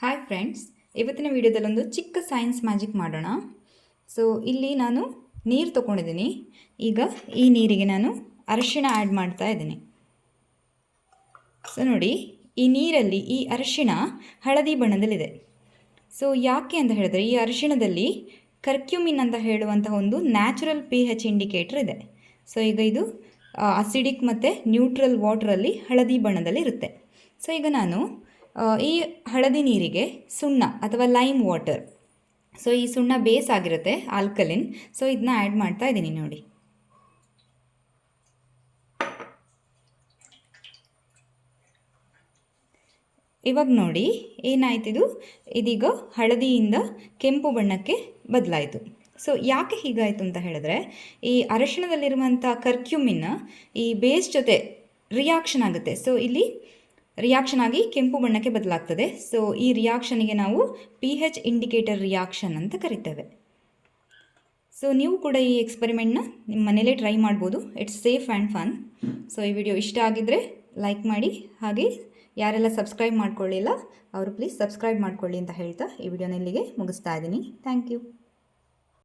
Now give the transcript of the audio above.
Hi friends, ಇವತ್ತಿನ ವಿಡಿಯೋದಲ್ಲೊಂದು ಚಿಕ್ಕ science magic ಮಾಡೋಣ. ಸೊ ಇಲ್ಲಿ ನಾನು ನೀರು ತೊಗೊಂಡಿದ್ದೀನಿ. ಈಗ ಈ ನೀರಿಗೆ ನಾನು ಅರಿಶಿಣ ಆ್ಯಡ್ ಮಾಡ್ತಾ ಇದ್ದೀನಿ. ಸೊ ನೋಡಿ, ಈ ನೀರಲ್ಲಿ ಈ ಅರಿಶಿಣ ಹಳದಿ ಬಣ್ಣದಲ್ಲಿದೆ. ಸೊ ಯಾಕೆ ಅಂತ ಹೇಳಿದ್ರೆ, ಈ ಅರಿಶಿಣದಲ್ಲಿ ಕರ್ಕ್ಯೂಮಿನ್ ಅಂತ ಹೇಳುವಂತಹ ಒಂದು ನ್ಯಾಚುರಲ್ pH ಇಂಡಿಕೇಟರ್ ಇದೆ. ಸೊ ಈಗ ಇದು ಅಸಿಡಿಕ್ ಮತ್ತು ನ್ಯೂಟ್ರಲ್ ವಾಟ್ರಲ್ಲಿ ಹಳದಿ ಬಣ್ಣದಲ್ಲಿ ಇರುತ್ತೆ. ಸೊ ಈಗ ನಾನು ಈ ಹಳದಿ ನೀರಿಗೆ ಸುಣ್ಣ ಅಥವಾ ಲೈಮ್ ವಾಟರ್, ಸೊ ಈ ಸುಣ್ಣ ಬೇಸ್ ಆಗಿರುತ್ತೆ, ಆಲ್ಕಲಿನ್. ಸೊ ಇದನ್ನ ಆ್ಯಡ್ ಮಾಡ್ತಾ ಇದ್ದೀನಿ ನೋಡಿ. ಇವಾಗ ನೋಡಿ ಏನಾಯ್ತಿದು, ಇದೀಗ ಹಳದಿಯಿಂದ ಕೆಂಪು ಬಣ್ಣಕ್ಕೆ ಬದಲಾಯಿತು. ಸೊ ಯಾಕೆ ಹೀಗಾಯಿತು ಅಂತ ಹೇಳಿದ್ರೆ, ಈ ಅರಿಶಿಣದಲ್ಲಿರುವಂಥ ಕರ್ಕ್ಯೂಮಿನ್ ಈ ಬೇಸ್ ಜೊತೆ ರಿಯಾಕ್ಷನ್ ಆಗುತ್ತೆ. ಸೊ ಇಲ್ಲಿ ರಿಯಾಕ್ಷನ್ ಆಗಿ ಕೆಂಪು ಬಣ್ಣಕ್ಕೆ ಬದಲಾಗ್ತದೆ. ಸೊ ಈ ರಿಯಾಕ್ಷನಿಗೆ ನಾವು pH ಇಂಡಿಕೇಟರ್ ರಿಯಾಕ್ಷನ್ ಅಂತ ಕರಿತೇವೆ. ಸೊ ನೀವು ಕೂಡ ಈ ಎಕ್ಸ್ಪೆರಿಮೆಂಟ್ನ ನಿಮ್ಮ ಮನೇಲೇ ಟ್ರೈ ಮಾಡ್ಬೋದು. It's safe and fun. So ಈ ವಿಡಿಯೋ ಇಷ್ಟ ಆಗಿದ್ದರೆ ಲೈಕ್ ಮಾಡಿ, ಹಾಗೆ ಯಾರೆಲ್ಲ ಸಬ್ಸ್ಕ್ರೈಬ್ ಮಾಡ್ಕೊಳ್ಳಿಲ್ಲ ಅವರು ಪ್ಲೀಸ್ ಸಬ್ಸ್ಕ್ರೈಬ್ ಮಾಡ್ಕೊಳ್ಳಿ ಅಂತ ಹೇಳ್ತಾ ಈ ವಿಡಿಯೋನ ಇಲ್ಲಿಗೆ ಮುಗಿಸ್ತಾ ಇದ್ದೀನಿ. Thank you.